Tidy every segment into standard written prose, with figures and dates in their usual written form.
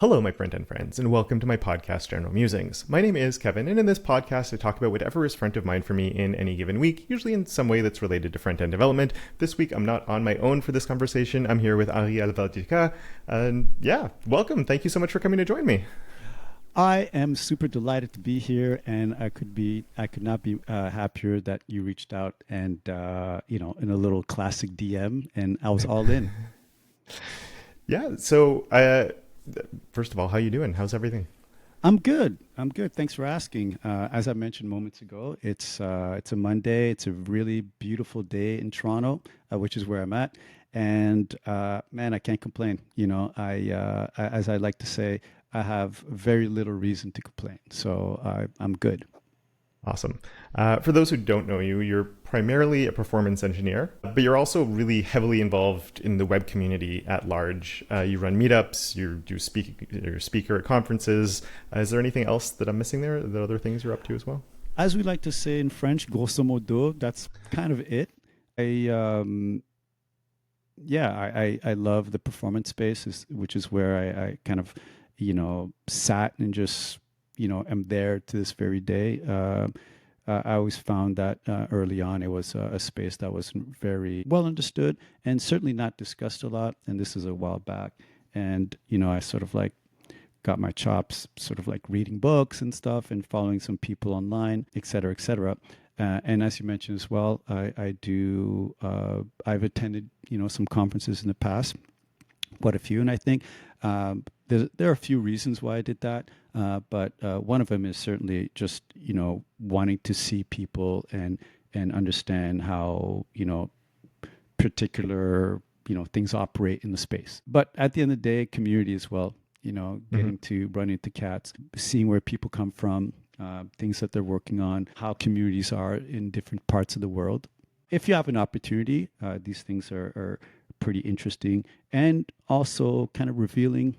Hello, my front-end friends, and welcome to my podcast, General Musings. My name is Kevin, and in this podcast, I talk about whatever is front of mind for me in any given week, usually in some way that's related to front-end development. This week, I'm not on my own for this conversation. I'm here with Henri Helvetica, and welcome. Thank you so much for coming to join me. I am super delighted to be here, and I could not be happier that you reached out and in a little classic DM, and I was all in. First of all, how you doing? How's everything? I'm good. I'm good. Thanks for asking. As I mentioned moments ago, it's a Monday. It's a really beautiful day in Toronto, which is where I'm at, and man, I can't complain. As I like to say, I have very little reason to complain, so I'm good. Awesome. For those who don't know you, you're primarily a performance engineer, but you're also really heavily involved in the web community at large. You run meetups, you're a speaker at conferences. Is there anything else that I'm missing there? The other things you're up to as well? As we like to say in French, grosso modo, that's kind of it. I I love the performance space, which is where I kind of sat and just am there to this very day. I always found that early on it was a space that wasn't very well understood and certainly not discussed a lot. And this is a while back, and I sort of like got my chops, sort of like reading books and stuff, and following some people online, et cetera, et cetera. And as you mentioned as well, I do. I've attended some conferences in the past, quite a few, and I think there are a few reasons why I did that, but one of them is certainly just wanting to see people and understand how particular things operate in the space. But at the end of the day, community as well. Getting to run into cats, seeing where people come from, things that they're working on, how communities are in different parts of the world. If you have an opportunity, these things are pretty interesting and also kind of revealing,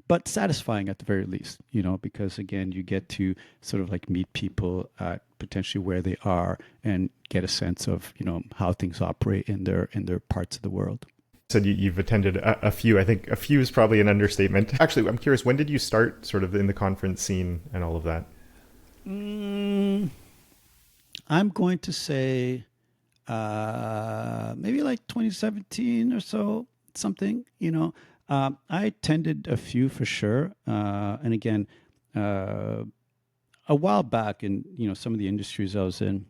but satisfying at the very least, because again, you get to sort of like meet people at potentially where they are and get a sense of, how things operate in their parts of the world. Said you've attended a few. I think a few is probably an understatement. Actually, I'm curious, when did you start sort of in the conference scene and all of that? I'm going to say maybe like 2017 or so, something. I attended a few for sure, and again, a while back in some of the industries I was in.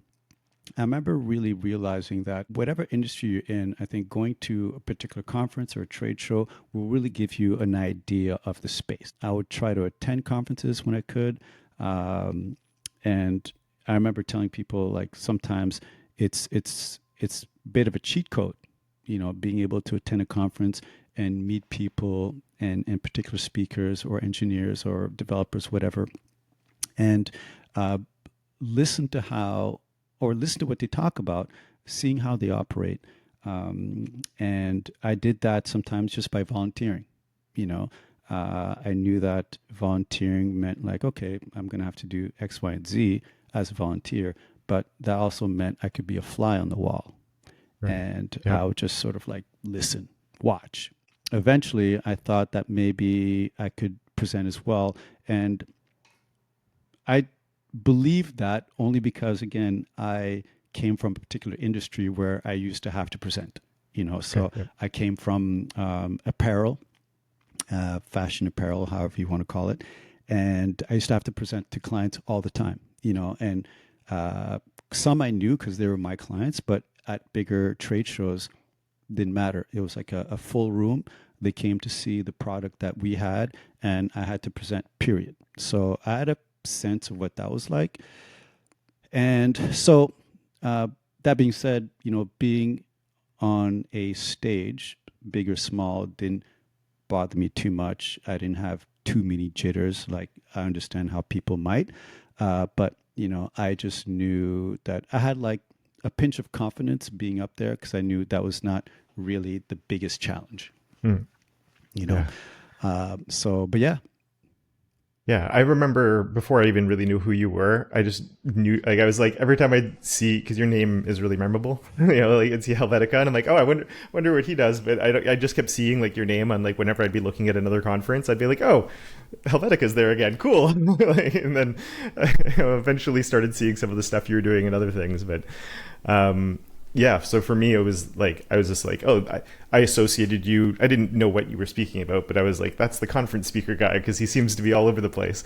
I remember really realizing that whatever industry you're in, I think going to a particular conference or a trade show will really give you an idea of the space. I would try to attend conferences when I could, and I remember telling people like sometimes it's a bit of a cheat code, being able to attend a conference and meet people and particular speakers or engineers or developers, whatever, and listen to what they talk about, seeing how they operate. And I did that sometimes just by volunteering. I knew that volunteering meant like, okay, I'm going to have to do X, Y, and Z as a volunteer, but that also meant I could be a fly on the wall. Right. And yeah. I would just sort of like listen, watch. Eventually, I thought that maybe I could present as well. And I believe that only because, again, I came from a particular industry where I used to have to present, so okay, yeah. I came from apparel, fashion apparel, however you want to call it. And I used to have to present to clients all the time, and some I knew because they were my clients, but at bigger trade shows, didn't matter. It was like a full room. They came to see the product that we had, and I had to present, period. So I had a sense of what that was like. And so that being said, being on a stage, big or small, didn't bother me too much. I didn't have too many jitters. Like, I understand how people might, but I just knew that I had like a pinch of confidence being up there because I knew that was not really the biggest challenge. Yeah. But yeah. Yeah, I remember before I even really knew who you were, I just knew, like, I was like, every time I see, because your name is really memorable, like, it's Helvetica, and I'm like, oh, I wonder what he does. But I just kept seeing, like, your name on, like, whenever I'd be looking at another conference, I'd be like, oh, Helvetica's there again, cool. Like, and then eventually started seeing some of the stuff you were doing and other things. But um, yeah, so for me, it was like, I was just like, oh, I associated you. I didn't know what you were speaking about, but I was like, that's the conference speaker guy because he seems to be all over the place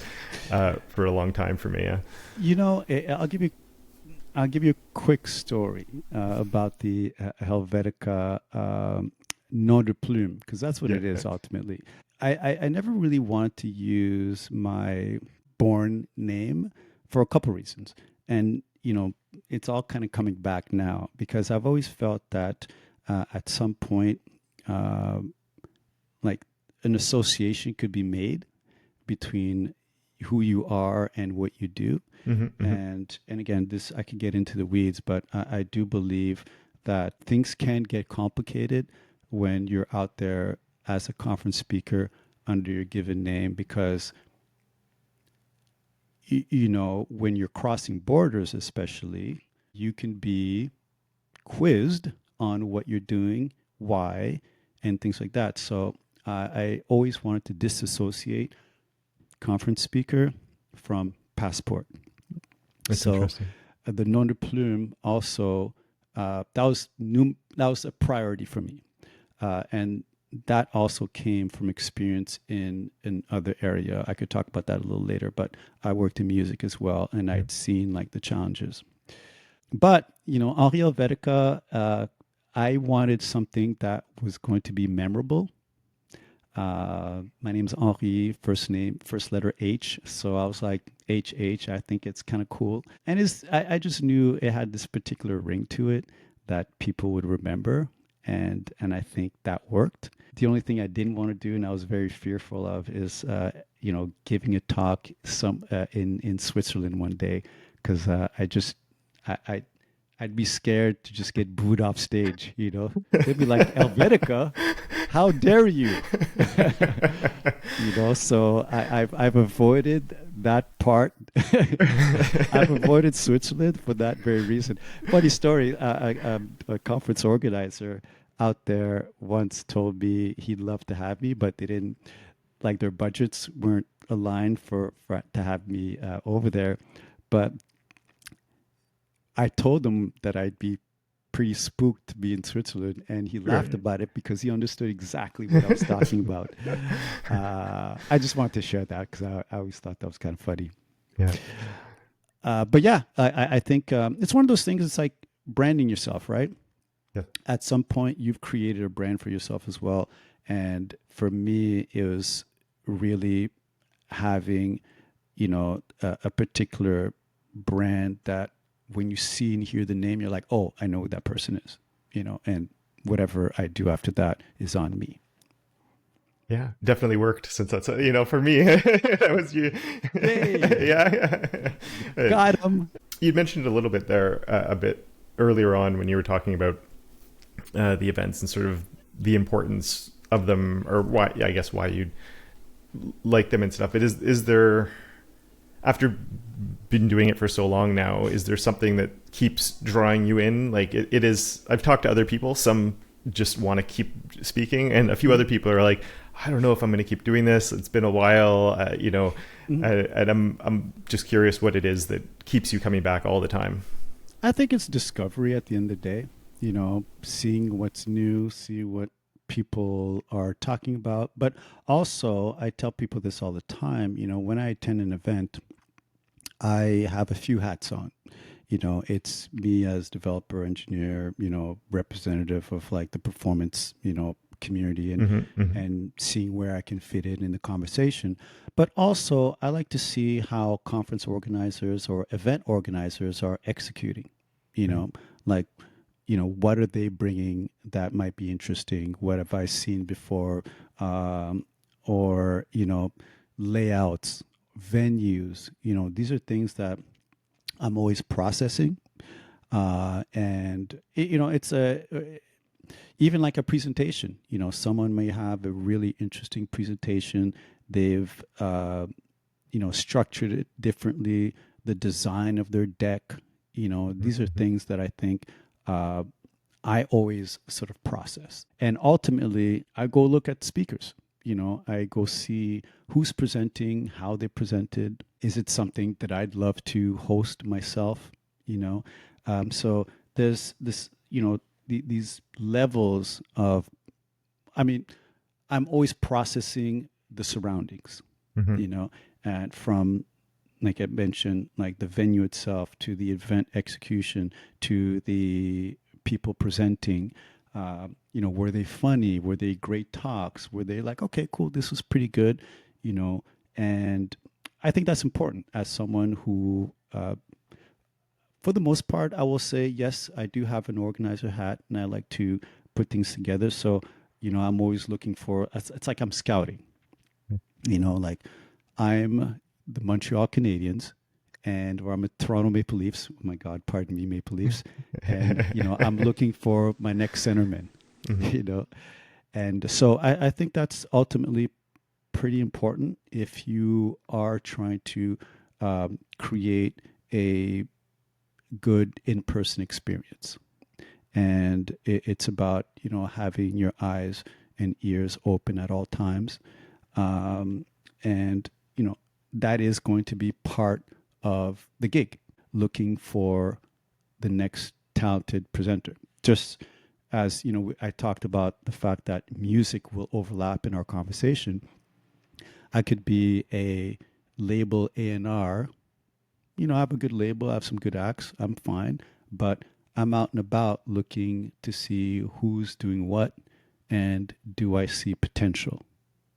for a long time for me. Yeah. You know, I'll give you a quick story about the Helvetica nom de plume, because that's what Yeah. it is ultimately. I never really wanted to use my born name for a couple reasons. And, you know, it's all kind of coming back now because I've always felt that at some point, uh, like an association could be made between who you are and what you do. Hmm. Hmm. And again, this I can get into the weeds, but I do believe that things can get complicated when you're out there as a conference speaker under your given name because you know when you're crossing borders especially you can be quizzed on what you're doing, why, and things like that. So I always wanted to disassociate conference speaker from passport. That's So interesting. the nom de plume also that was a priority for me, and that also came from experience in other area. I could talk about that a little later, but I worked in music as well, and Yeah. I'd seen like the challenges. But you know, Henri Helvetica, I wanted something that was going to be memorable. My name's Henri, first name, first letter H. So I was like, HH, I think it's kind of cool. And I just knew it had this particular ring to it that people would remember. And I think that worked. The only thing I didn't want to do, and I was very fearful of, is, you know, giving a talk in Switzerland one day. Because I, I'd be scared to just get booed off stage, you know? They'd be like, Helvetica, how dare you? You know, so I've avoided that part. I've avoided Switzerland for that very reason. Funny story: a conference organizer out there once told me he'd love to have me, but they didn't like their budgets weren't aligned for to have me over there. But I told him that I'd be pretty spooked to be in Switzerland, and he laughed Sure. about it because he understood exactly what I was talking about. I just wanted to share that because I always thought that was kind of funny. Yeah. But yeah, I think it's one of those things. It's like branding yourself, right? Yeah. At some point, you've created a brand for yourself as well. And for me, it was really having, you know, a particular brand that when you see and hear the name, you're like, oh, I know who that person is, you know, and whatever I do after that is on me. Yeah, definitely worked since that's for me that was you. Yay! Yeah, yeah. Got him. You'd mentioned a little bit there a bit earlier on when you were talking about the events and sort of the importance of them, or why I guess why you'd like them and stuff. But is there, after been doing it for so long now, is there something that keeps drawing you in? Like it is. I've talked to other people. Some just want to keep speaking, and a few other people are like, I don't know if I'm going to keep doing this. It's been a while, Mhm. and I'm just curious what it is that keeps you coming back all the time. I think it's discovery at the end of the day, you know, seeing what's new, see what people are talking about. But also, I tell people this all the time, you know, when I attend an event, I have a few hats on. You know, it's me as developer, engineer, you know, representative of like the performance, you know, community Hmm. Hmm. and seeing where I can fit in the conversation. But also, I like to see how conference organizers or event organizers are executing. You Right. know, like, you know, what are they bringing that might be interesting? What have I seen before? Or, you know, layouts, venues, you know, these are things that I'm always processing. You know, it's even like a presentation. You know, someone may have a really interesting presentation. They've structured it differently, the design of their deck. These are things that I think I always sort of process. And ultimately, I go look at speakers. I go see who's presenting, how they presented. Is it something that I'd love to host myself? So there's this, these levels of, I mean, I'm always processing the surroundings, Hmm. you know, and from, like I mentioned, like the venue itself to the event execution to the people presenting. Were they funny? Were they great talks? Were they like, okay, cool, this was pretty good, you know? And I think that's important as someone who, for the most part, I will say, yes, I do have an organizer hat and I like to put things together. So, I'm always looking for, it's like I'm scouting, like I'm the Montreal Canadiens or I'm a Toronto Maple Leafs. Oh my God, pardon me, Maple Leafs. And, I'm looking for my next centerman, Hmm. you know. And so I think that's ultimately pretty important if you are trying to create a good in-person experience. And it's about, having your eyes and ears open at all times. And, that is going to be part of the gig, looking for the next talented presenter. Just as, I talked about the fact that music will overlap in our conversation, I could be a label A&R. I have a good label, I have some good acts, I'm fine. But I'm out and about looking to see who's doing what and do I see potential,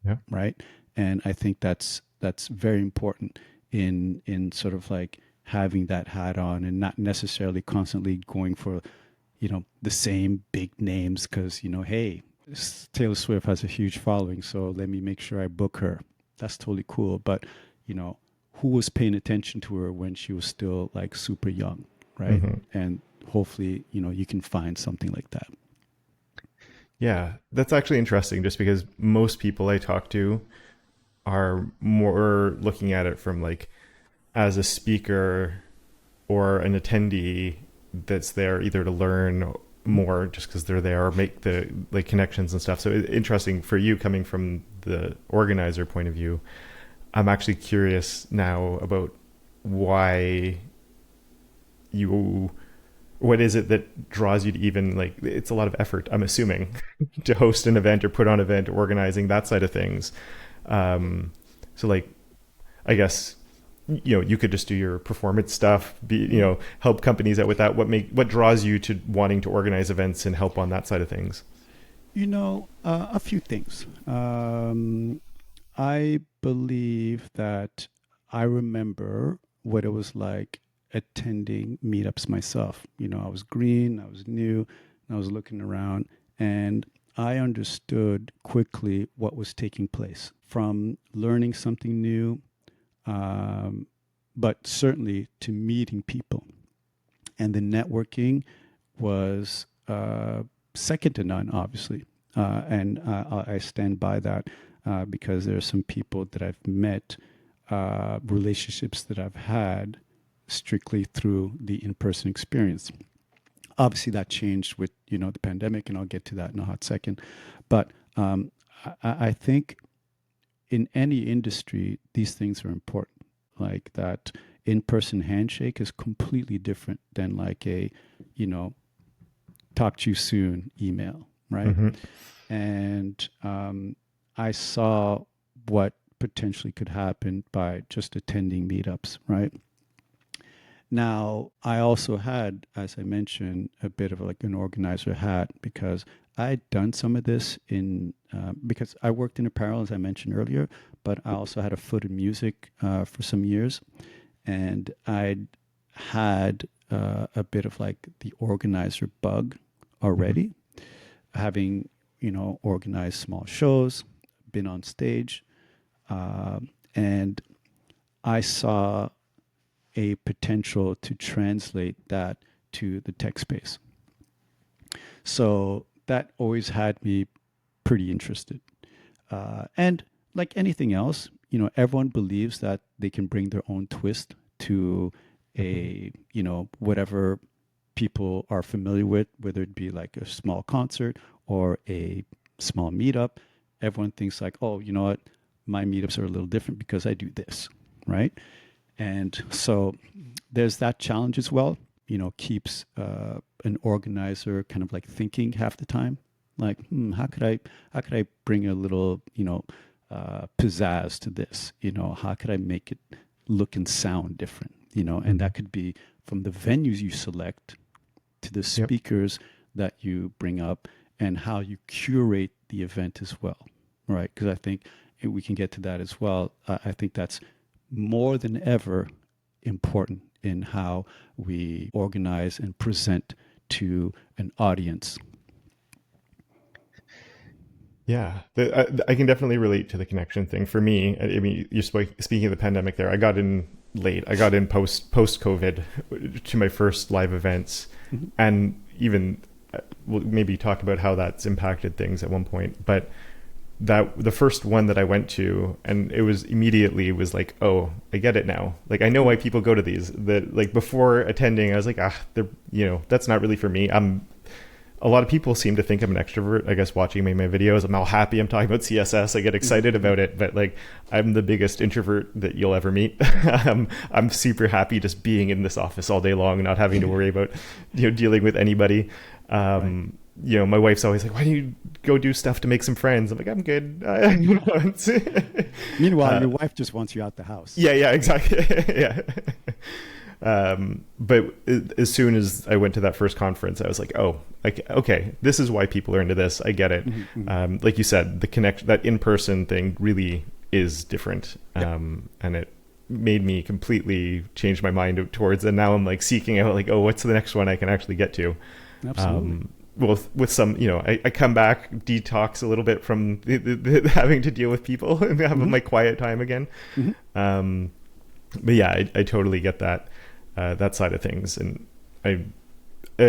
Yeah. right? And I think that's very important in sort of like having that hat on and not necessarily constantly going for the same big names because hey, Taylor Swift has a huge following, so let me make sure I book her. That's totally cool, but you know who was paying attention to her when she was still like super young, right? Hmm. And hopefully you can find something like that. Yeah, that's actually interesting just because most people I talk to are more looking at it from like as a speaker or an attendee that's there either to learn more just because they're there or make the like connections and stuff. So interesting for you coming from the organizer point of view. I'm actually curious now about why you what is it that draws you to even like it's a lot of effort I'm assuming to host an event or put on an event organizing that side of things. So like I guess you could just do your performance stuff, help companies out with that. What draws you to wanting to organize events and help on that side of things? A few things. I believe that I remember what it was like attending meetups myself. I was green, I was new, and I was looking around, and I understood quickly what was taking place from learning something new, um, but certainly to meeting people. And the networking was second to none, obviously. And I stand by that because there are some people that I've met, relationships that I've had strictly through the in-person experience. Obviously, that changed with the pandemic, and I'll get to that in a hot second. But I think in any industry, these things are important. Like that in-person handshake is completely different than like a, you know, talk to you soon email, right? Mm-hmm. And I saw what potentially could happen by just attending meetups, right? Now, I also had, as I mentioned, a bit of like an organizer hat because I had done some of this because I worked in apparel, as I mentioned earlier, but I also had a foot in music for some years. And I'd had a bit of like the organizer bug Mm-hmm. already, having, organized small shows, been on stage, and I saw a potential to translate that to the tech space. So that always had me pretty interested. And like anything else, everyone believes that they can bring their own twist to a, whatever people are familiar with, whether it be like a small concert or a small meetup. Everyone thinks like, oh, you know what? My meetups are a little different because I do this, right? And so there's that challenge as well. Keeps an organizer kind of like thinking half the time, like, how could I bring a little, pizzazz to this? How could I make it look and sound different? And that could be from the venues you select to the Yep. speakers that you bring up and how you curate the event as well, right? Because I think we can get to that as well. I think that's more than ever important in how we organize and present to an audience. Yeah, I can definitely relate to the connection thing. For me, I mean, you're speaking of the pandemic there. I got in late. I got in post COVID to my first live events, Mm-hmm. and even we'll maybe talk about how that's impacted things at one point. But that the first one that I went to, and it was immediately was like, oh, I get it now. Like I know why people go to these. That like before attending, I was like, they're that's not really for me. A lot of people seem to think I'm an extrovert. I guess watching my videos, I'm all happy. I'm talking about CSS. I get excited about it, but like I'm the biggest introvert that you'll ever meet. I'm super happy just being in this office all day long and not having to worry about dealing with anybody. Right. My wife's always like, "Why do you go do stuff to make some friends?" I'm like, "I'm good." Meanwhile, your wife just wants you out the house. Yeah, exactly. Yeah. But as soon as I went to that first conference, I was like, oh, okay, this is why people are into this. I get it. Mm-hmm, mm-hmm. Like you said, the connection, that in-person thing really is different. And it made me completely change my mind towards, and now I'm like seeking out like, oh, what's the next one I can actually get to? Absolutely. Well, with some, I come back, detox a little bit from the having to deal with people and have Mm-hmm. my quiet time again. Mm-hmm. But yeah, I totally get that side of things, and I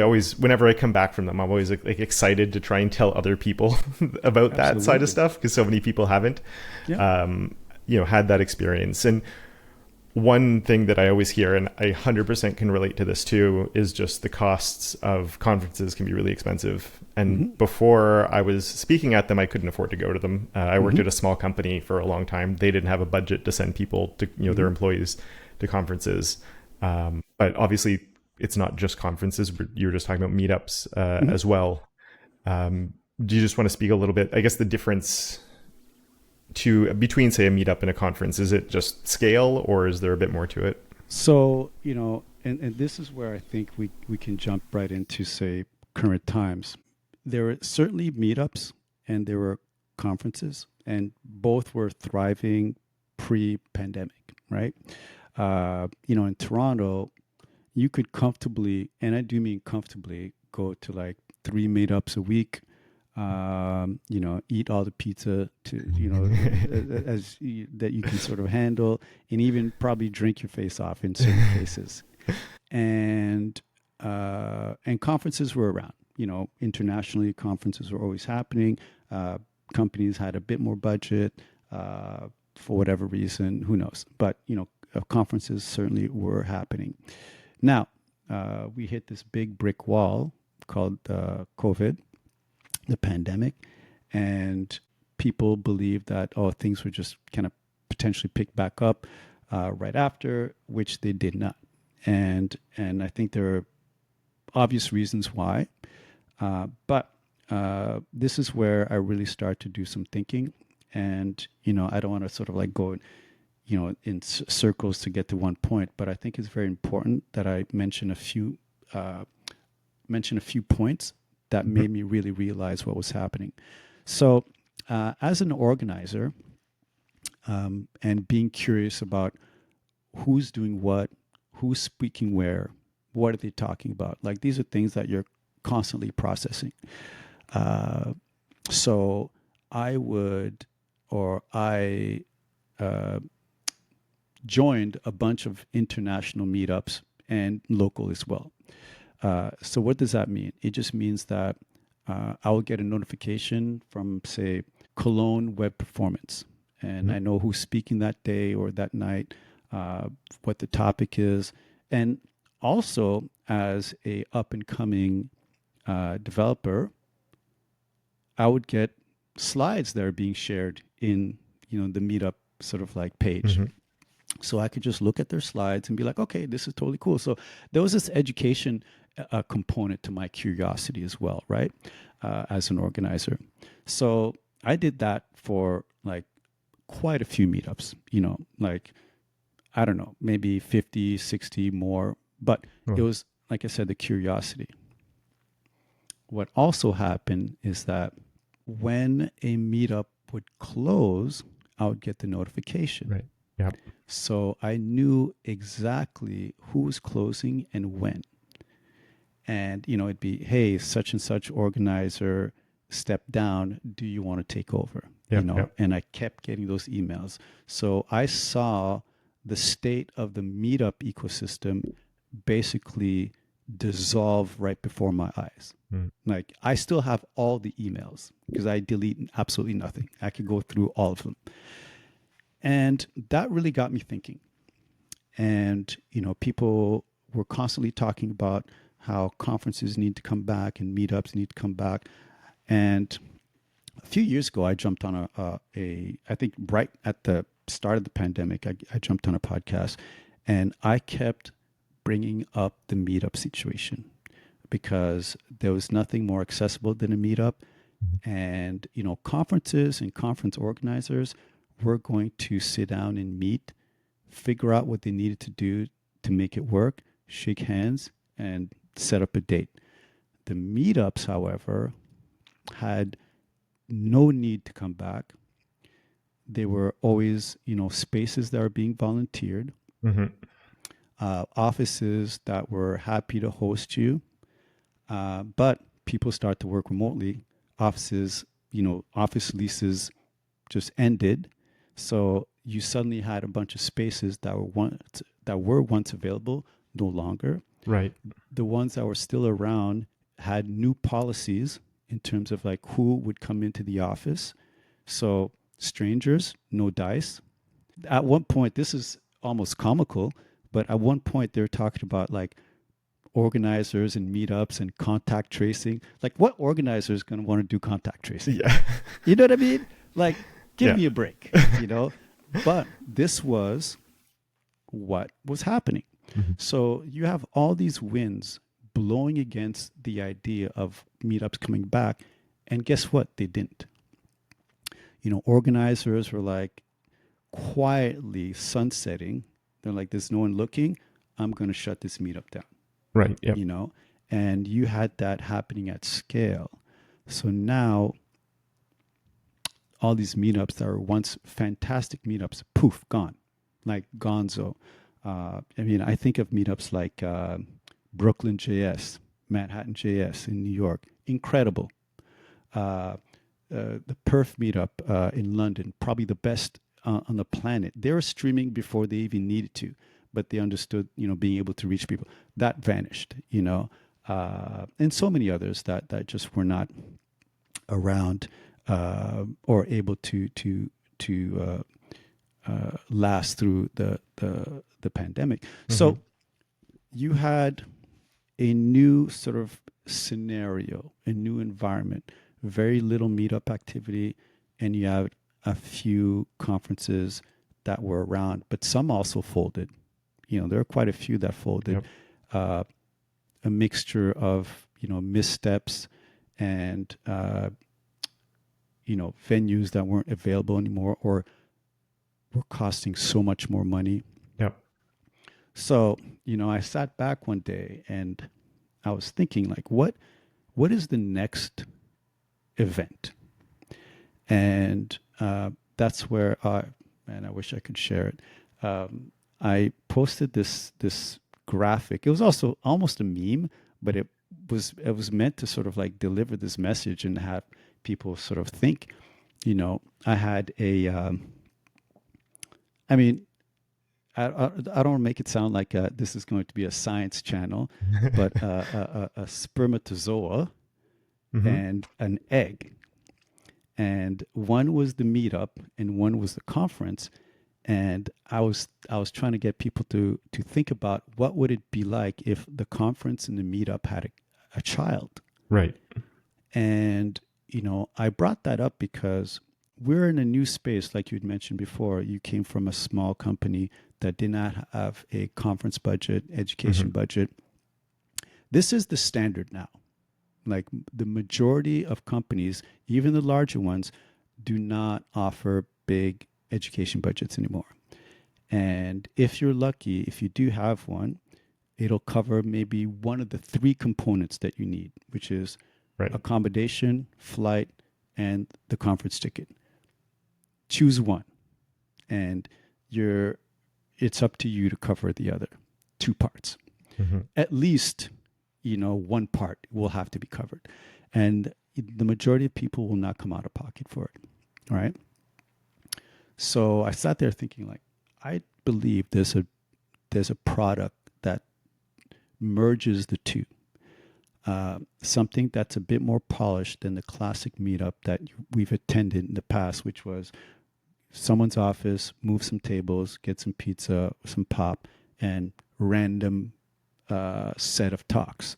always, whenever I come back from them, I'm always like excited to try and tell other people about that side of Absolutely. stuff, because so many people haven't, Yeah. had that experience. And one thing that I always hear, and I 100% can relate to this too, is just the costs of conferences can be really expensive. Mm-hmm. And before I was speaking at them, I couldn't afford to go to them. I worked Mm-hmm. at a small company for a long time. They didn't have a budget to send people to, their Mm-hmm. employees to conferences. But obviously, it's not just conferences. You were just talking about meetups Mm-hmm. as well. Do you just want to speak a little bit? I guess the difference between, say, a meetup and a conference, is it just scale, or is there a bit more to it? So, and this is where I think we can jump right into, say, current times. There were certainly meetups and there were conferences, and both were thriving pre-pandemic, right? In Toronto, you could comfortably, and I do mean comfortably, go to like 3 meetups a week. Eat all the pizza that you can sort of handle, and even probably drink your face off in certain cases. And conferences were around. Internationally, conferences were always happening. Companies had a bit more budget for whatever reason, who knows? But conferences certainly were happening. Now we hit this big brick wall called COVID, the pandemic, and people believed that things would just kind of potentially pick back up right after, which they did not. And I think there are obvious reasons why, but this is where I really start to do some thinking. And I don't want to sort of like go in circles to get to one point, but I think it's very important that I mention a few points that Mhm. made me really realize what was happening. So, as an organizer, and being curious about who's doing what, who's speaking where, what are they talking about? Like these are things that you're constantly processing. Uh, so, I would, or I joined a bunch of international meetups and local as well. So what does that mean? It just means that I will get a notification from, say, Cologne Web Performance, and I know who's speaking that day or that night, what the topic is. And also, as a up and coming developer, I would get slides that are being shared in the meetup sort of like page. Mm-hmm. So I could just look at their slides and be like, okay, this is totally cool. So there was this education component to my curiosity as well, right? As an organizer. So I did that for like quite a few meetups, like, I don't know, maybe 50, 60 more. But it was, like I said, the curiosity. What also happened is that when a meetup would close, I would get the notification. Right. Yeah. So I knew exactly who was closing and when. And, it'd be, hey, such and such organizer stepped down. Do you want to take over? Yep. And I kept getting those emails. So I saw the state of the meetup ecosystem basically dissolve right before my eyes. Like, I still have all the emails because I delete absolutely nothing. I could go through all of them. And that really got me thinking. And, people were constantly talking about how conferences need to come back and meetups need to come back. And a few years ago, I jumped on I think right at the start of the pandemic, I jumped on a podcast, and I kept bringing up the meetup situation because there was nothing more accessible than a meetup. And, conferences and conference organizers were going to sit down and meet, figure out what they needed to do to make it work, shake hands, and set up a date. The meetups, however, had no need to come back. They were always, spaces that are being volunteered, offices that were happy to host you. But people start to work remotely. Offices, office leases just ended. So you suddenly had a bunch of spaces that were once available no longer. Right. The ones that were still around had new policies in terms of like who would come into the office. So strangers, no dice. At one point, this is almost comical, but at one point they were talking about like organizers and meetups and contact tracing. Like, what organizer is going to want to do contact tracing? Yeah. You know what I mean? Like, give Yeah. me a break, But this was what was happening. So you have all these winds blowing against the idea of meetups coming back. And guess what? They didn't. Organizers were like quietly sunsetting. They're like, there's no one looking. I'm going to shut this meetup down. Right. Yep. And you had that happening at scale. So now all these meetups that were once fantastic meetups, poof, gone, like gonzo. I think of meetups like Brooklyn JS, Manhattan JS in New York, incredible. The Perf meetup in London, probably the best on the planet. They were streaming before they even needed to, but they understood, being able to reach people. That vanished, and so many others that just were not around or able to last through the pandemic. So you had a new sort of scenario, a new environment, very little meetup activity, and you have a few conferences that were around, but some also folded. There are quite a few that folded. Yep. A mixture of, missteps and, venues that weren't available anymore or were costing so much more money. Yep. So, I sat back one day and I was thinking, like, what is the next event? And that's where I wish I could share it. I posted this graphic. It was also almost a meme, but it was meant to sort of like deliver this message and have people sort of think. I had a. I don't want to make it sound like this is going to be a science channel, but a spermatozoa and an egg. and one was the meetup and one was the conference. And I was trying to get people to think about what would it be like if the conference and the meetup had a child. Right. And I brought that up because we're in a new space, like you'd mentioned before. You came from a small company that did not have a conference budget, education budget. This is the standard now. Like the majority of companies, even the larger ones, do not offer big education budgets anymore. And if you're lucky, if you do have one, it'll cover maybe one of the three components that you need, which is Right. accommodation, flight, and the conference ticket. Choose one, and it's up to you to cover the other two parts. At least, one part will have to be covered, and the majority of people will not come out of pocket for it. All right. So I sat there thinking, like, I believe there's a product that merges the two. Something that's a bit more polished than the classic meetup that we've attended in the past, which was someone's office, move some tables, get some pizza, some pop, and random set of talks.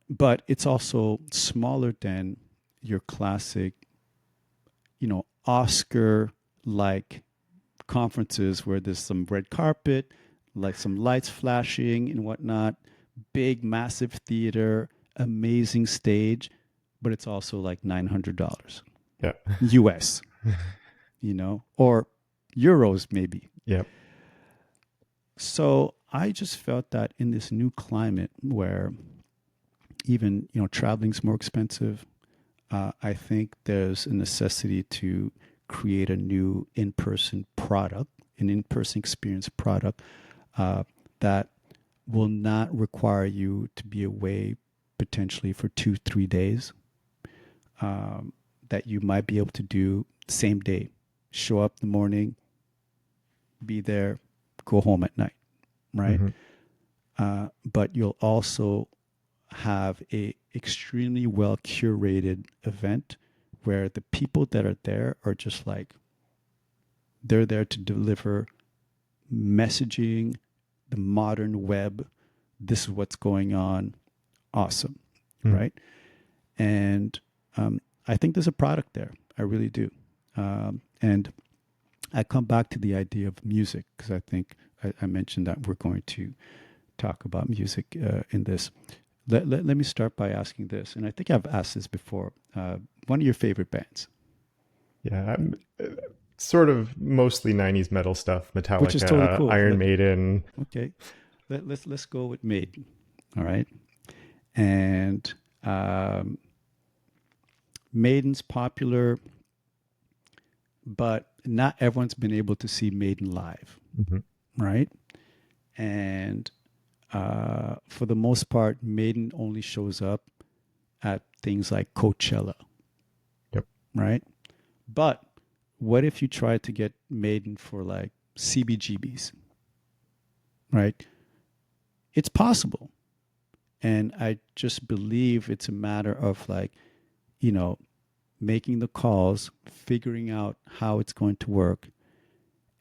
But it's also smaller than your classic, Oscar-like conferences where there's some red carpet, like some lights flashing and whatnot, big, massive theater, amazing stage, but it's also like $900 Yeah. US, or euros maybe. Yep. So I just felt that in this new climate where even, traveling's more expensive, I think there's a necessity to create a new in-person product, an in-person experience product that will not require you to be away potentially for 2-3 days, that you might be able to do same day. Show up in the morning, be there, go home at night, right? But you'll also have a extremely well curated event where the people that are there are just like, they're there to deliver messaging, the modern web. This is what's going on. Awesome. Right. And I think there's a product there. I really do. And I come back to the idea of music because I think I mentioned that we're going to talk about music in this. Let me start by asking this, and I think I've asked this before. One of your favorite bands? Yeah, sort of mostly 90s metal stuff, Metallica, which is totally cool. Iron Maiden. Okay, let's go with Maiden. All right, and Maiden's popular, but not everyone's been able to see Maiden live, right? And for the most part, Maiden only shows up at things like Coachella. Yep. Right? But what if you tried to get Maiden for like CBGBs? Right? It's possible. And I just believe it's a matter of like, making the calls, figuring out how it's going to work,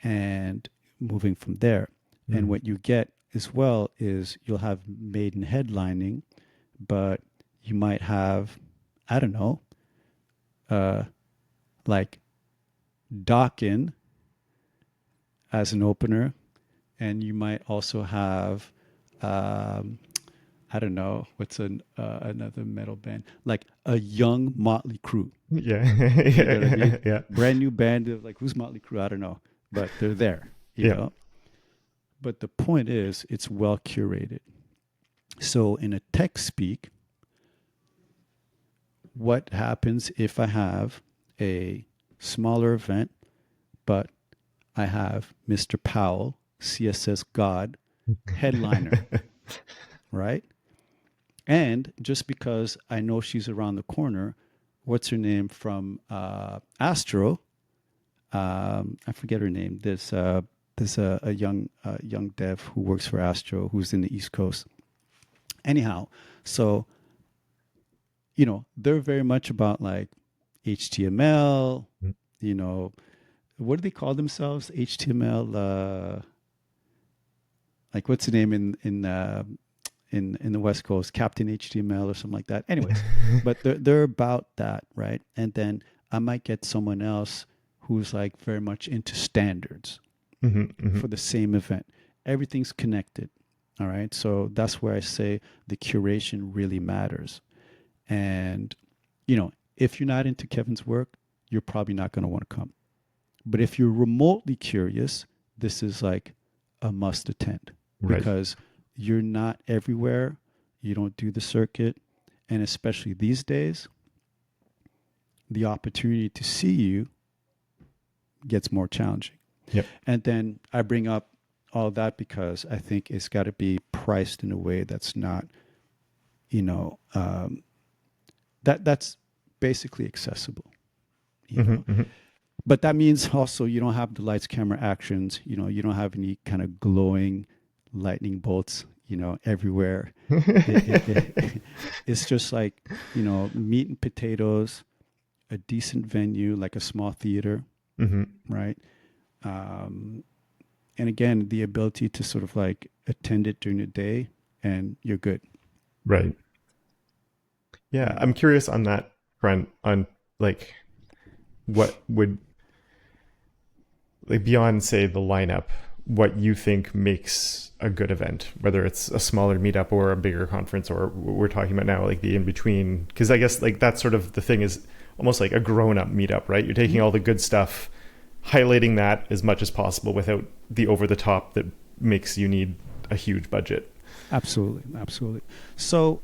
and moving from there. And what you get as well is you'll have Maiden headlining, but you might have, I don't know, like Dokken as an opener, and you might also have, I don't know, what's another metal band, like a young Motley Crue. Yeah. You know what I mean? Yeah. Brand new band of like, who's Motley Crue? I don't know, but they're there. You know? But the point is, it's well curated. So in a tech speak, what happens if I have a smaller event, but I have Mr. Powell, CSS God, headliner, right? And just because I know she's around the corner, what's her name from Astro? I forget her name. There's a young dev who works for Astro who's in the East Coast. Anyhow, so they're very much about like HTML, Mm. you know, what do they call themselves? HTML, like what's the name in the West Coast, Captain HTML or something like that. Anyways, but they're about that, right? And then I might get someone else who's like very much into standards Hmm. Hmm. for the same event. Everything's connected. All right. So that's where I say the curation really matters. And, if you're not into Kevin's work, you're probably not going to want to come. But if you're remotely curious, this is like a must attend Right. because you're not everywhere. You don't do the circuit. And especially these days, the opportunity to see you gets more challenging. Yep. And then I bring up all that because I think it's got to be priced in a way that's not, you know, that's basically accessible, you Hmm. know. Hmm. But that means also you don't have the lights, camera, actions. You don't have any kind of glowing lightning bolts, everywhere. It's just like, meat and potatoes, a decent venue, like a small theater, Hmm. right? Um, and again, the ability to sort of like attend it during the day and you're good. Right. Yeah, I'm Yeah. curious on that front on like what would like beyond say the lineup, what you think makes a good event, whether it's a smaller meetup or a bigger conference or what we're talking about now, like the in between. Because I guess like that's sort of the thing is almost like a grown up meetup, right? You're taking Mhm. all the good stuff, highlighting that as much as possible without the over the top that makes you need a huge budget. Absolutely. Absolutely. So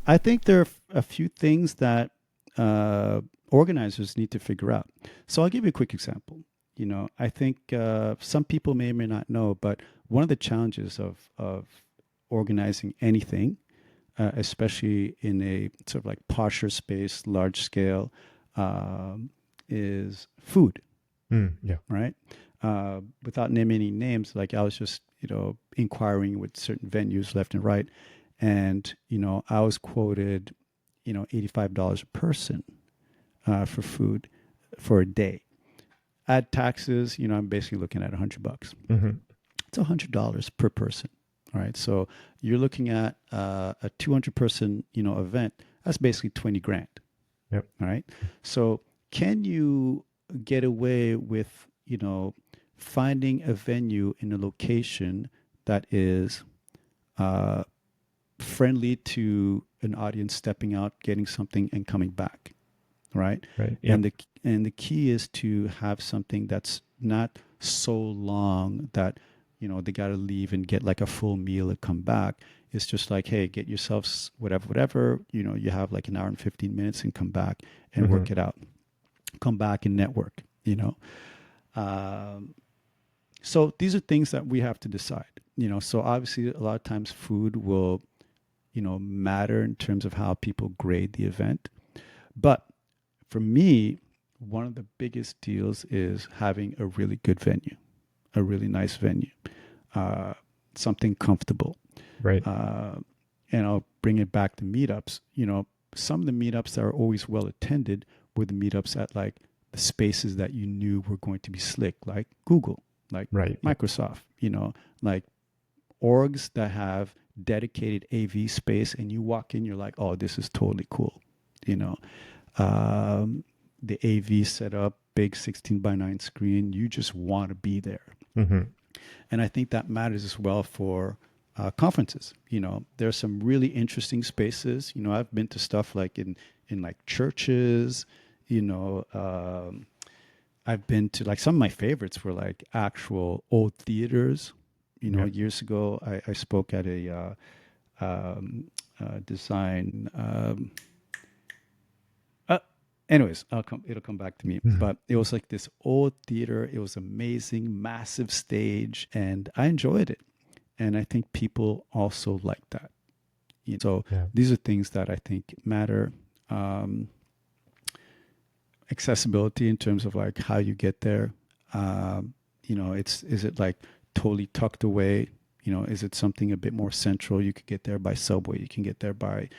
I think there are a few things that organizers need to figure out. So I'll give you a quick example. I think some people may or may not know, but one of the challenges of organizing anything, especially in a sort of like posher space, large scale, is food, Mm, yeah. right? Without naming any names, like I was just, inquiring with certain venues left and right. And, I was quoted, $85 a person for food for a day. Add taxes, I'm basically looking at $100. Hmm. It's $100 per person. All right. So you're looking at a 200 person, event. That's basically 20 grand. Yep. All right. So can you get away with, finding a venue in a location that is uh, friendly to an audience stepping out, getting something, and coming back, right? Right. And Yep. the key is to have something that's not so long that they got to leave and get like a full meal and come back. It's just like, hey, get yourselves whatever. You have like an hour and 15 minutes and come back and Hmm. work it out. Come back and network. Um, so these are things that we have to decide. So obviously a lot of times food will matter in terms of how people grade the event. But for me, one of the biggest deals is having a really good venue, a really nice venue, uh, something comfortable. Right. Uh, and I'll bring it back to meetups. Some of the meetups that are always well attended were the meetups at like the spaces that you knew were going to be slick, like Google, like Right. Yep. Microsoft, like orgs that have dedicated AV space, and you walk in, you're like, oh, this is totally cool. You know, um, the AV setup, big 16:9 screen, you just want to be there. Hmm. And I think that matters as well for conferences. There's some really interesting spaces. I've been to stuff like in like churches. You know, I've been to like some of my favorites were like actual old theaters. Yep. Years ago, I spoke at a design. Uh, Anyways, it'll come back to me. Mhm. But it was like this old theater. It was amazing, massive stage, and I enjoyed it. And I think people also like that. So Yeah. these are things that I think matter. Um, Accessibility in terms of like how you get there. Is it like totally tucked away? Is it something a bit more central? You could get there by subway. You can get there by,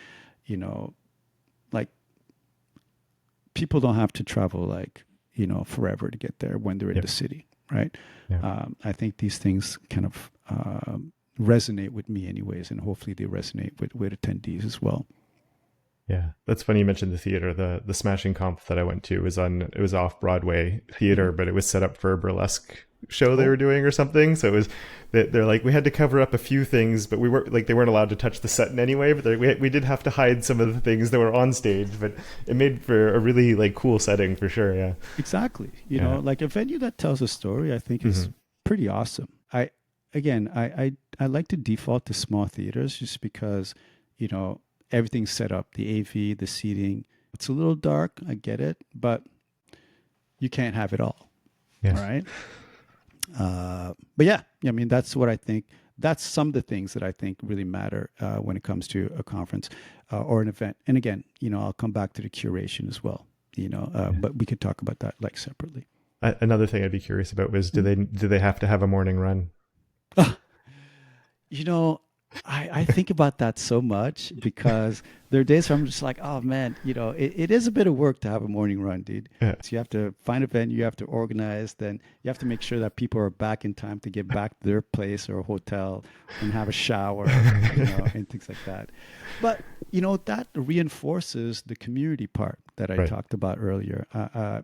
you know, people don't have to travel like, forever to get there when they're in Yep. the city, right? Yeah. I think these things kind of resonate with me anyways, and hopefully they resonate with attendees as well. Yeah, that's funny you mentioned the theater. The Smashing Comp that I went to it was off Broadway theater, but it was set up for a burlesque show they were doing or something. So it was they're like, we had to cover up a few things, but we weren't like, they weren't allowed to touch the set in any way. But we did have to hide some of the things that were on stage. But it made for a really like cool setting for sure. Yeah, Exactly. Like a venue that tells a story, I think is pretty awesome. I like to default to small theaters just because, everything's set up, the AV, the seating. It's a little dark, I get it, but you can't have it all. yeah. Right. But yeah, I mean, that's what I think. That's some of the things that I think really matter when it comes to a conference or an event. And again, I'll come back to the curation as well, but we could talk about that like separately. Another thing I'd be curious about was, do they have to have a morning run? I think about that so much because there are days where I'm just like, oh man, it is a bit of work to have a morning run, dude. Yeah. So you have to find a venue, you have to organize, then you have to make sure that people are back in time to get back to their place or hotel and have a shower, and things like that. But, that reinforces the community part that I talked about earlier.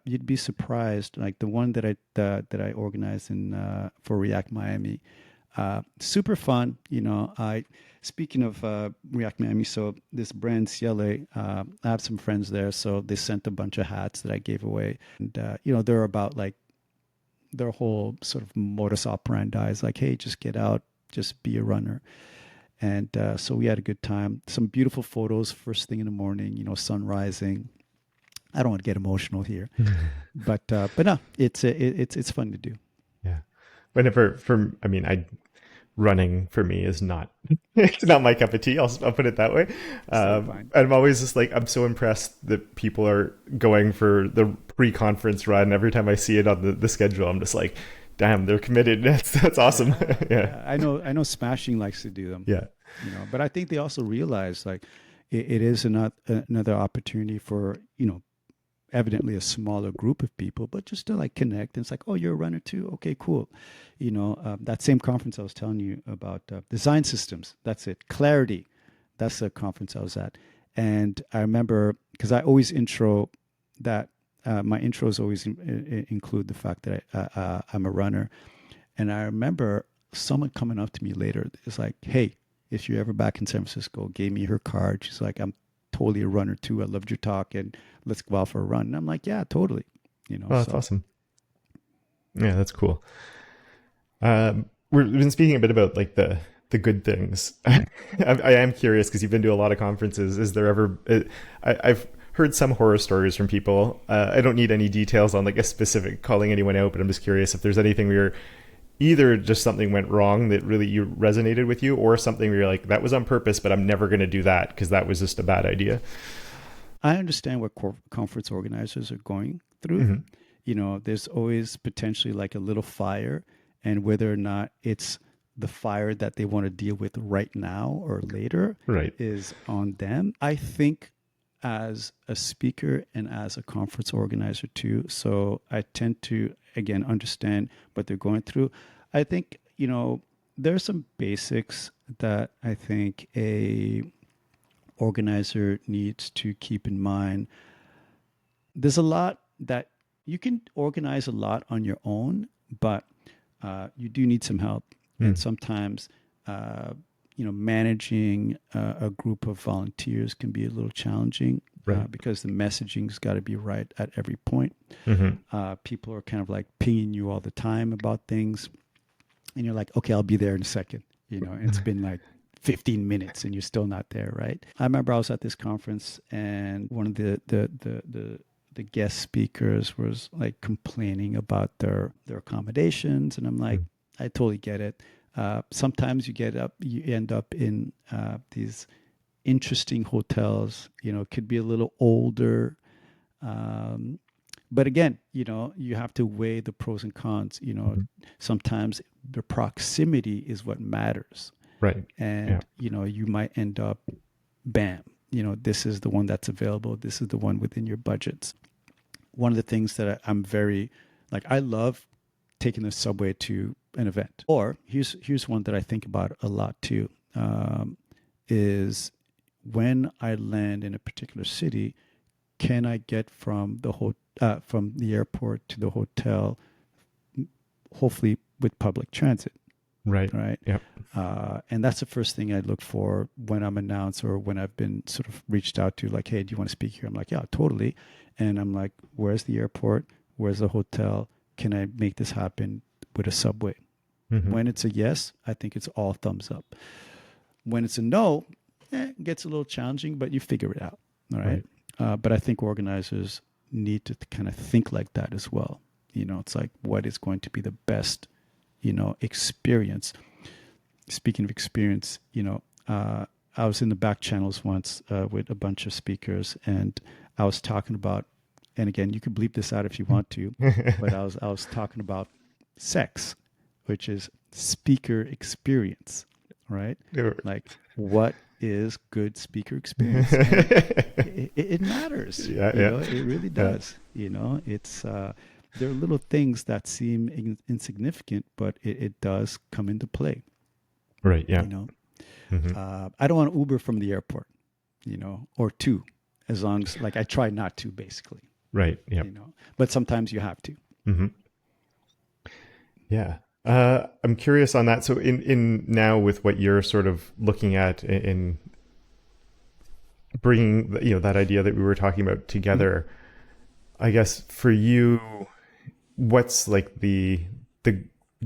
You'd be surprised, like the one that I organized for React Miami. Super fun. Speaking of React Miami, so this brand CLA, I have some friends there, so they sent a bunch of hats that I gave away, and they're about like their whole sort of modus operandi is like, hey, just get out, just be a runner. And so we had a good time. Some beautiful photos first thing in the morning, sun rising. I don't want to get emotional here, but no, it's fun to do. Yeah. Running for me is not, it's not my cup of tea. I'll put it that way. I'm always just like, I'm so impressed that people are going for the pre-conference run. Every time I see it on the schedule, I'm just like, damn, they're committed. That's awesome. Yeah. I know Smashing likes to do them. Yeah. But I think they also realize like it is another opportunity for, evidently a smaller group of people, but just to like connect. And it's like, oh, you're a runner too. Okay, cool. That same conference I was telling you about, design systems. That's it. Clarity. That's the conference I was at. And I remember, because I always intro that, my intros always include the fact that I'm a runner. And I remember someone coming up to me later. It's like, hey, if you're ever back in San Francisco, gave me her card. She's like, I'm totally a runner too. I loved your talk and let's go out for a run. And I'm like, yeah, totally. Oh, that's awesome. Yeah, that's cool. We've been speaking a bit about like the good things. I am curious because you've been to a lot of conferences. Is there ever, I've heard some horror stories from people. I don't need any details on like a specific calling anyone out, but I'm just curious if there's anything where you're either just something went wrong that really you resonated with you, or something where you're like, that was on purpose, but I'm never going to do that because that was just a bad idea. I understand what conference organizers are going through. There's always potentially like a little fire, and whether or not it's the fire that they want to deal with right now or later is on them. I think as a speaker and as a conference organizer too, so I tend to, again, understand what they're going through. I think, there's some basics that I think a organizer needs to keep in mind. There's a lot that you can organize a lot on your own, but you do need some help. And sometimes, managing a group of volunteers can be a little challenging because the messaging's got to be right at every point. People are kind of like pinging you all the time about things. And you're like, okay, I'll be there in a second. And it's been like 15 minutes and you're still not there, right? I remember I was at this conference and one of the guest speakers was like complaining about their accommodations. And I'm like, I totally get it. Sometimes you end up in these interesting hotels, could be a little older. But again, you have to weigh the pros and cons. Sometimes the proximity is what matters. Right. And, you might end up, bam, this is the one that's available. This is the one within your budgets. one of the things that I'm very, like, I love taking the subway to an event. Or here's one that I think about a lot too, is when I land in a particular city, can I get from the airport to the hotel, hopefully with public transit, Right. right? Yep. And that's the first thing I look for when I'm announced or when I've been sort of reached out to, like, hey, do you want to speak here? I'm like, yeah, totally. And I'm like, where's the airport? Where's the hotel? Can I make this happen with a subway? Mm-hmm. When it's a yes, I think it's all thumbs up. When it's a no, it gets a little challenging, but you figure it out. All right. But I think organizers need to kind of think like that as well. It's like, what is going to be the best, experience? Speaking of experience, I was in the back channels once with a bunch of speakers, and I was talking about, and again, you can bleep this out if you want to, but I was talking about sex, which is speaker experience, right? Like, what is good speaker experience? And it matters. Yeah. It really does. It's there are little things that seem insignificant, but it does come into play. Right. Yeah. I don't want to Uber from the airport, or two, as long as, like, I try not to, basically. Right. Yeah. But sometimes you have to. Mm-hmm. Yeah. I'm curious on that. So in now with what you're sort of looking at in bringing, that idea that we were talking about together, I guess for you, what's like the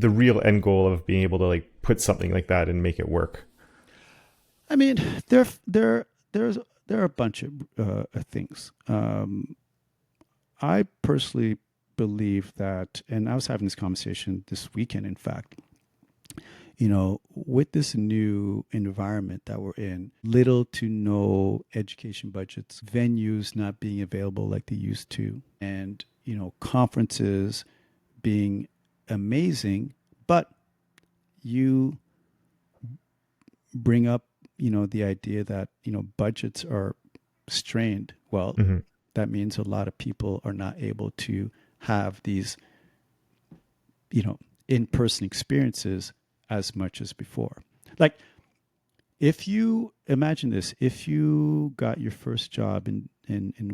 real end goal of being able to like put something like that and make it work? I mean, there are a bunch of things. I personally believe that, and I was having this conversation this weekend, in fact, with this new environment that we're in, little to no education budgets, venues not being available like they used to, and, conferences being amazing, but you bring up, the idea that, budgets are strained. Well, that means a lot of people are not able to have these, in-person experiences as much as before. Like, if you imagine this, if you got your first job in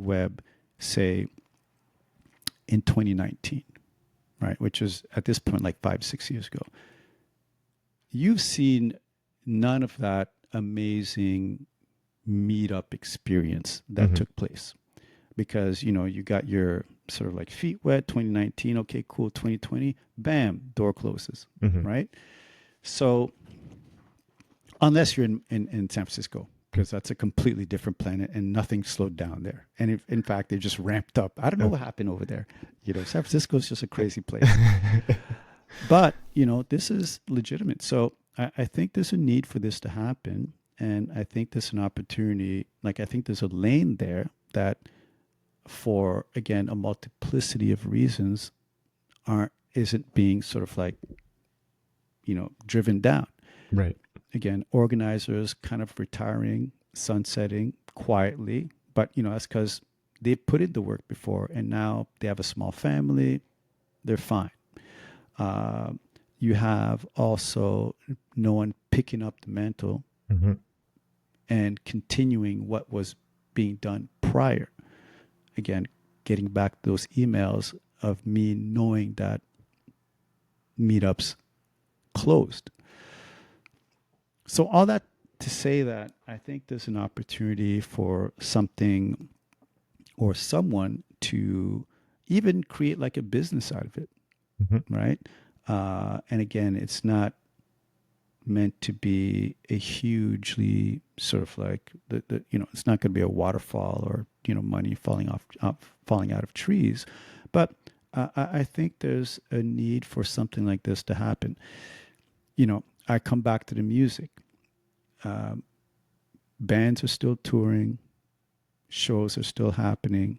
web, say in 2019, right, which is at this point like 5-6 years ago, you've seen none of that amazing meetup experience that took place, because you got your sort of like feet wet. 2019, okay, cool. 2020, bam, door closes, right? So unless you're in San Francisco, because that's a completely different planet and nothing slowed down there. And if, in fact, they just ramped up. I don't know what happened over there. San Francisco is just a crazy place. But, this is legitimate. So I think there's a need for this to happen. And I think there's an opportunity, like, I think there's a lane there that, for, again, a multiplicity of reasons, isn't being sort of like, driven down. Right. Again, organizers kind of retiring, sunsetting quietly, but that's because they put in the work before, and now they have a small family, they're fine. You have also no one picking up the mantle and continuing what was being done prior. Again, getting back those emails of me knowing that meetups closed. So all that to say that I think there's an opportunity for something or someone to even create like a business out of it, right? And again, it's not meant to be a hugely sort of like it's not going to be a waterfall or money falling out of trees, but I think there's a need for something like this to happen. I come back to the music. Bands are still touring, shows are still happening,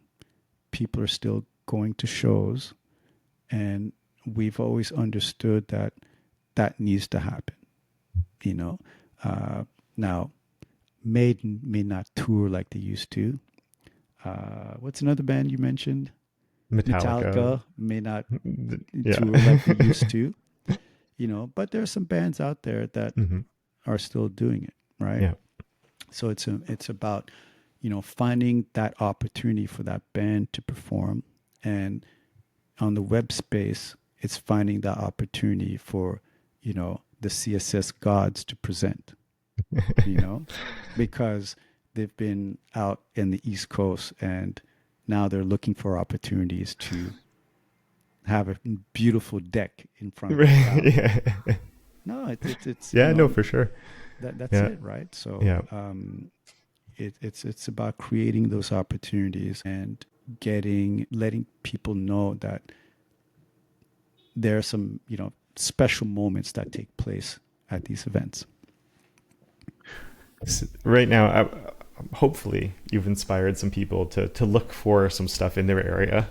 people are still going to shows, and we've always understood that needs to happen. Now, Maiden may not tour like they used to. What's another band you mentioned? Metallica. Metallica may not Yeah. tour like they used to, but there are some bands out there that Hmm. are still doing it, right? Yeah. So it's about, finding that opportunity for that band to perform, and on the web space, it's finding that opportunity for, the CSS gods to present, you know, because they've been out in the East Coast and now they're looking for opportunities to have a beautiful deck in front of the crowd. Yeah. No, it's Yeah, no, for sure. that's Yeah. it, right? So Yeah. it's about creating those opportunities and letting people know that there are some special moments that take place at these events. Right now, hopefully you've inspired some people to look for some stuff in their area,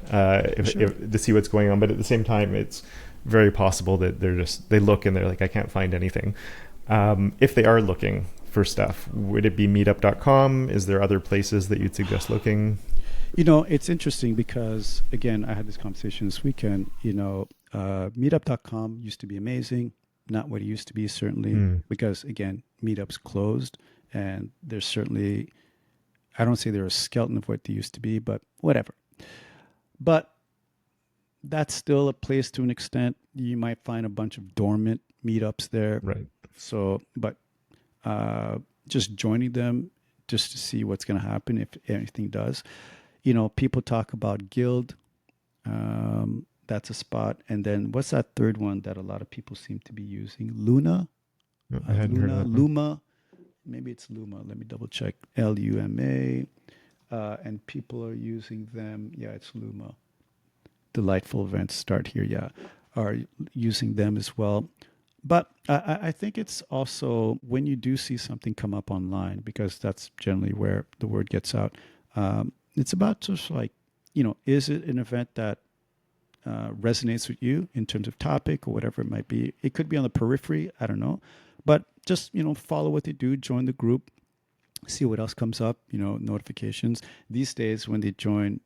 Sure. to see what's going on. But at the same time, it's very possible that they look and they're like, I can't find anything. If they are looking for stuff, would it be meetup.com? Is there other places that you'd suggest looking? It's interesting because, again, I had this conversation this weekend. Meetup.com used to be amazing. Not what it used to be, certainly, Mm. because, again, Meetup's closed. And there's certainly, I don't say they're a skeleton of what they used to be, but whatever. But that's still a place to an extent. You might find a bunch of dormant meetups there. Right. So, but just joining them just to see what's going to happen if anything does. People talk about Guild. That's a spot. And then what's that third one that a lot of people seem to be using? Luna? No, I hadn't heard of that one. Luma. Maybe it's Luma. Let me double check. Luma. And people are using them. Yeah, it's Luma. Delightful events start here. Yeah, are using them as well. But I think it's also when you do see something come up online, because that's generally where the word gets out. It's about just like, is it an event that resonates with you in terms of topic or whatever it might be? It could be on the periphery. I don't know. But just, follow what they do, join the group, see what else comes up, notifications. These days when you join,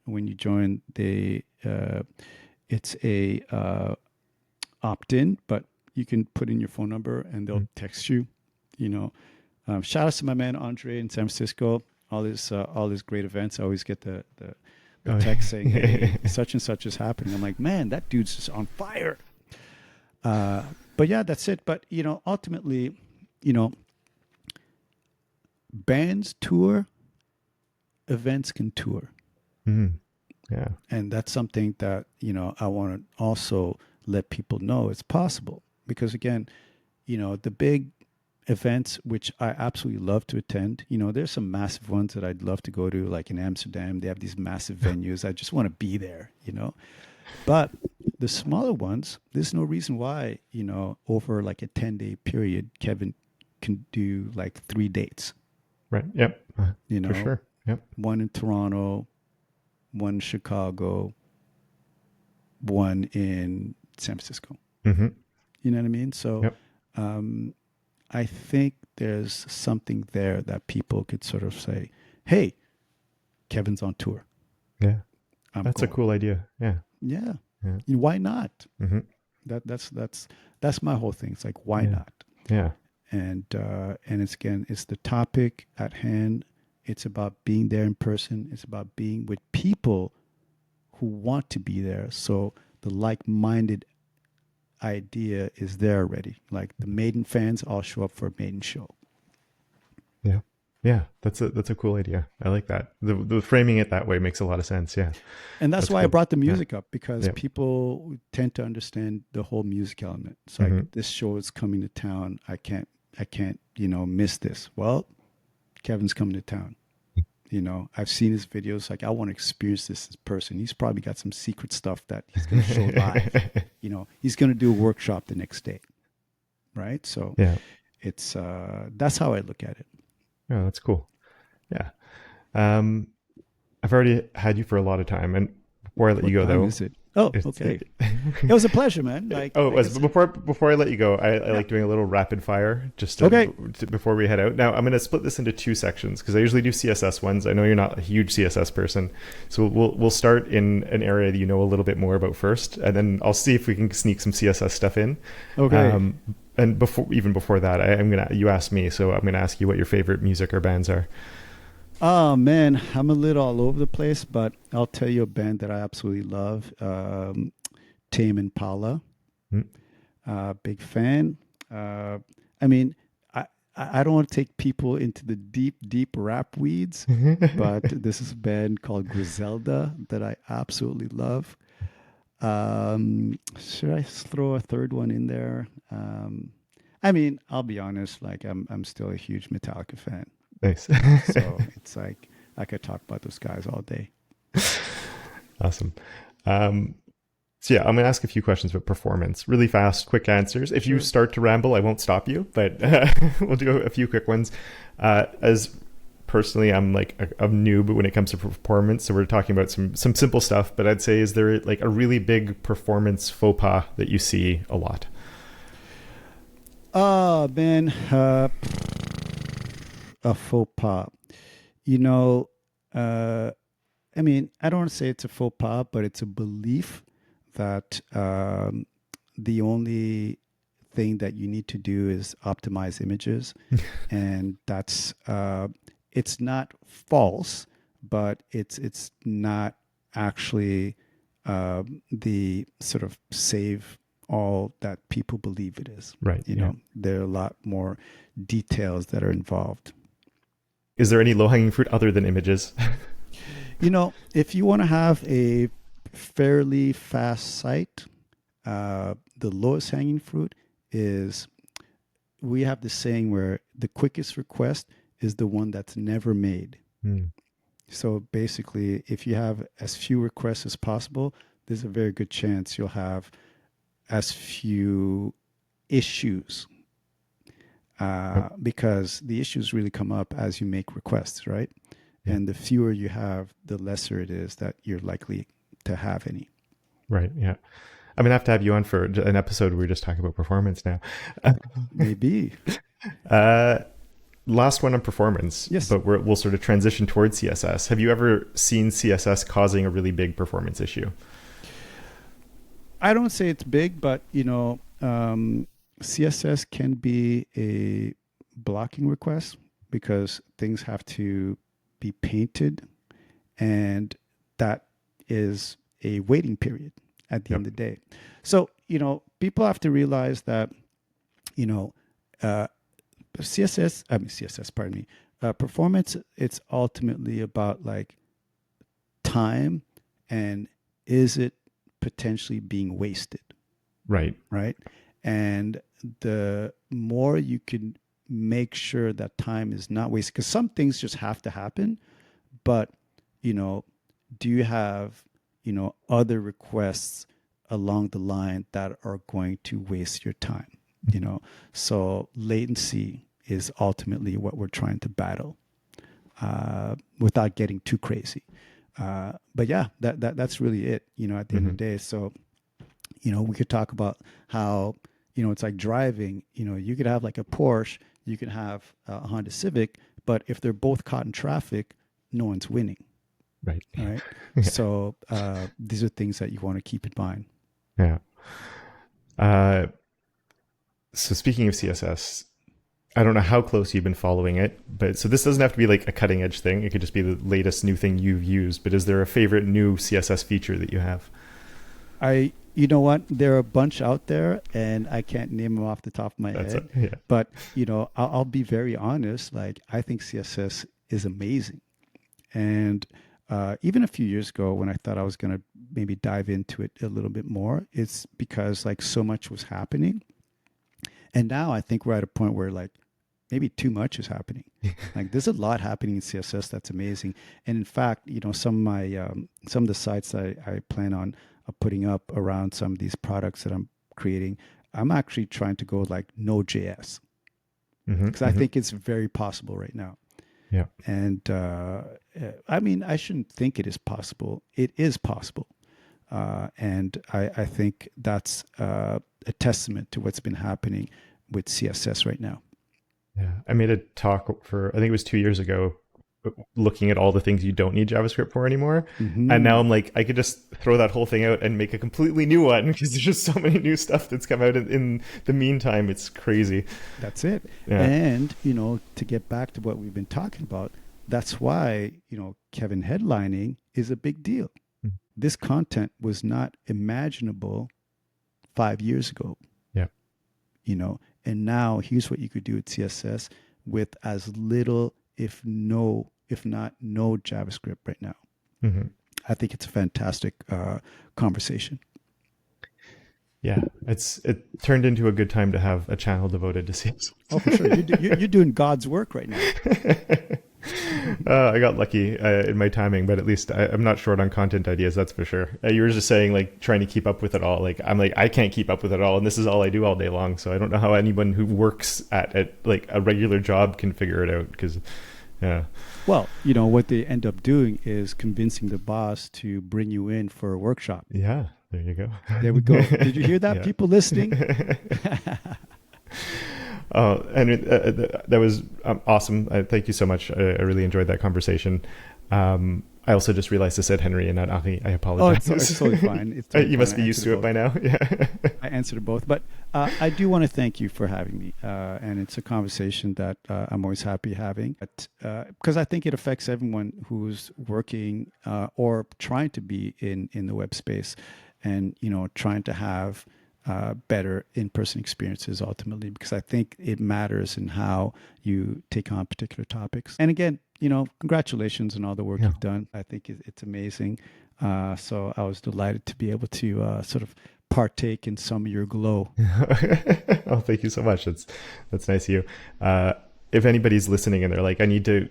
it's a opt-in, but you can put in your phone number and they'll text you, shout out to my man Andre in San Francisco. All these great events. I always get the text saying, "Hey, such and such is happening." I'm like, man, that dude's just on fire. But yeah, that's it. But ultimately, bands tour, events can tour, Mm. Yeah. and that's something that I want to also let people know it's possible. Because again, the big events, which I absolutely love to attend. There's some massive ones that I'd love to go to, like in Amsterdam. They have these massive venues. I just want to be there, But the smaller ones, there's no reason why, over like a 10-day period, Kevin can do like 3 dates. Right. Yep. You know, For sure. Yep. one in Toronto, one in Chicago, one in San Francisco. Mm-hmm. You know what I mean? So, Yep. I think there's something there that people could sort of say, "Hey, Kevin's on tour. Yeah. I'm That's going." a cool idea. Yeah. Yeah. Yeah. Why not? Mm-hmm. That's my whole thing. It's like, why Yeah. not? Yeah. And it's the topic at hand. It's about being there in person. It's about being with people who want to be there. So the like-minded idea is there already. Like the Maiden fans all show up for a Maiden show. Yeah. Yeah. That's a cool idea. I like that. The framing it that way makes a lot of sense. Yeah. And that's why I cool. brought the Yeah. music up, because Yeah. people tend to understand the whole music element. It's Mm-hmm. like, this show is coming to town. I can't, miss this. Well, Kevin's coming to town. I've seen his videos. Like, I want to experience this in person. He's probably got some secret stuff that he's going to show live. He's going to do a workshop the next day. Right. So Yeah. it's, that's how I look at it. Oh, that's cool. Yeah. I've already had you for a lot of time, and before I let you go, What time though, is it? Oh, It's okay. It was a pleasure, man. Like, oh, it like I was. But said, before I let you go, I yeah. like doing a little rapid fire just Okay. before we head out. Now I'm going to split this into two sections because I usually do CSS ones. I know you're not a huge CSS person, so we'll start in an area that you know a little bit more about first, and then I'll see if we can sneak some CSS stuff in. Okay. And before that, you asked me, so I'm gonna ask you what your favorite music or bands are. Oh man, I'm a little all over the place, but I'll tell you a band that I absolutely love. Tame and Paula. Hmm? Big fan. Uh, I mean, I I don't want to take people into the deep rap weeds, but this is a band called Griselda that I absolutely love. Should I throw a third one in there? I mean, I'll be honest. Like, I'm still a huge Metallica fan, Nice. so it's like I could talk about those guys all day. Awesome. Um, so yeah, I'm gonna ask a few questions about performance, really fast, quick answers. If you Sure. start to ramble, I won't stop you, but we'll do a few quick ones. As personally, I'm like a noob when it comes to performance, so we're talking about some simple stuff. But I'd say, is there like a really big performance faux pas that you see a lot? Oh man, a faux pas. You know, uh, I mean, I don't want to say it's a faux pas, but it's a belief that the only thing that you need to do is optimize images, and that's it's not false, but it's not actually the sort of save all that people believe it is. Right. You Yeah. know, there are a lot more details that are involved. Is there any low hanging fruit other than images? You know, if you want to have a fairly fast site, the lowest hanging fruit is we have this saying where the quickest request is the one that's never made. Hmm. So basically, if you have as few requests as possible, there's a very good chance you'll have as few issues Yep. because the issues really come up as you make requests, right? Yeah. And the fewer you have, the lesser it is that you're likely to have any. Right. Yeah. I'm gonna have to have you on for an episode where we just talk about performance now. Maybe. Uh, Last one on performance, Yes. but we'll sort of transition towards CSS. Have you ever seen CSS causing a really big performance issue? I don't say it's big, but CSS can be a blocking request because things have to be painted, and that is a waiting period at the Yep. end of the day. So people have to realize that you know uh, CSS, pardon me, performance. It's ultimately about like time and is it potentially being wasted, Right. right? And the more you can make sure that time is not wasted, because some things just have to happen, but you know, do you have other requests along the line that are going to waste your time? So latency is ultimately what we're trying to battle without getting too crazy. But yeah, that's really it. At the end of Hmm. the day, so we could talk about how it's like driving. You could have like a Porsche, you can have a Honda Civic, but if they're both caught in traffic, no one's winning. Right. All right. Yeah. So these are things that you want to keep in mind. Yeah. Uh, so speaking of CSS, I don't know how close you've been following it, but so this doesn't have to be like a cutting edge thing. It could just be the latest new thing you've used. But is there a favorite new CSS feature that you have? You know what? There are a bunch out there, and I can't name them off the top of my That's head. yeah. But I'll be very honest. Like, I think CSS is amazing, and even a few years ago, when I thought I was going to maybe dive into it a little bit more, it's because like so much was happening, and now I think we're at a point where like maybe too much is happening. Like, there's a lot happening in CSS that's amazing. And in fact, some of the sites I plan on putting up around some of these products that I'm creating, I'm actually trying to go like Node.js Hmm. because I Hmm. think it's very possible right now. Yeah. And I mean, I shouldn't think it is possible. It is possible. And I think that's a testament to what's been happening with CSS right now. Yeah, I made a talk for, I think it was 2 years ago, looking at all the things you don't need JavaScript for anymore. And now I'm like, I could just throw that whole thing out and make a completely new one because there's just so many new stuff that's come out in the meantime. It's crazy. That's it. Yeah. And, to get back to what we've been talking about, that's why, Kevin headlining is a big deal. Mhm. This content was not imaginable 5 years ago. Yeah. And now here's what you could do with CSS with as little, if not no JavaScript right now. Mm-hmm. I think it's a fantastic conversation. Yeah, it turned into a good time to have a channel devoted to CSS. Oh, for sure. You're doing God's work right now. I got lucky in my timing, but at least I'm not short on content ideas, that's for sure. You were just saying, like, trying to keep up with it all. Like, I'm like, I can't keep up with it all, and this is all I do all day long. So I don't know how anyone who works at like a regular job can figure it out, because, yeah. Well, what they end up doing is convincing the boss to bring you in for a workshop. Yeah, there you go. There we go. Did you hear that, Yeah. People listening? And that was awesome. Thank you so much. I really enjoyed that conversation. I also just realized I said Henry and not Henri. I apologize. Oh, it's totally fine. It's totally you must fine. be used to it by now. Yeah. I answered both. But I do want to thank you for having me. And it's a conversation that I'm always happy having. Because I think it affects everyone who's working or trying to be in the web space and, trying to have better in-person experiences ultimately, because I think it matters in how you take on particular topics. And again, congratulations on all the work you've done. I think it's amazing. So I was delighted to be able to sort of partake in some of your glow. Oh, thank you so much. That's nice of you. If anybody's listening and they're like, I need to,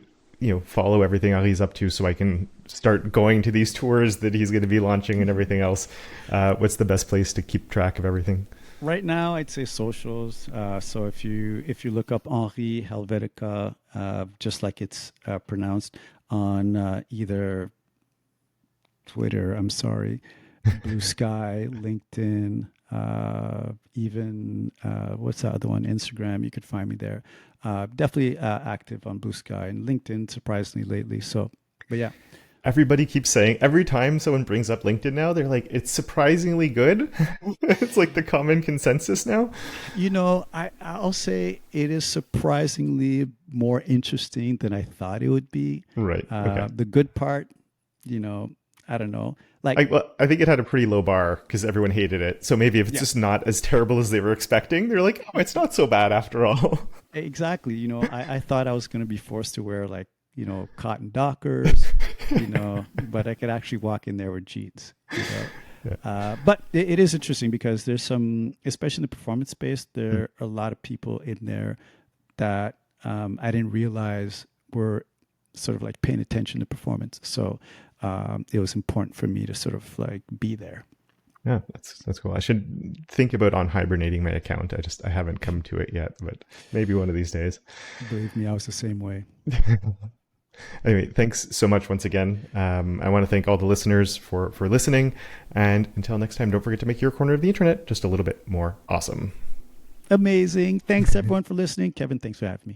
follow everything Henri's up to so I can start going to these tours that he's going to be launching and everything else, what's the best place to keep track of everything? Right now, I'd say socials. So if you look up Henri Helvetica, just like it's pronounced, on either Twitter, Blue Sky, LinkedIn, even what's the other one? Instagram. You could find me there. Definitely active on Blue Sky and LinkedIn, surprisingly lately. So, but yeah. Everybody keeps saying, every time someone brings up LinkedIn now, they're like, it's surprisingly good. It's like the common consensus now. I'll say it is surprisingly more interesting than I thought it would be. Right. Okay. The good part, I don't know. I think it had a pretty low bar because everyone hated it. So maybe if it's just not as terrible as they were expecting, they're like, oh, it's not so bad after all. Exactly. I thought I was going to be forced to wear cotton Dockers, but I could actually walk in there with jeans. Yeah. But it is interesting because there's some, especially in the performance space, there are a lot of people in there that I didn't realize were sort of like paying attention to performance. So it was important for me to sort of like be there. Yeah, that's cool. I should think about hibernating my account. I haven't come to it yet, but maybe one of these days. Believe me, I was the same way. Anyway, thanks so much once again. I want to thank all the listeners for listening. And until next time, don't forget to make your corner of the internet just a little bit more awesome. Amazing. Thanks everyone for listening. Kevin, thanks for having me.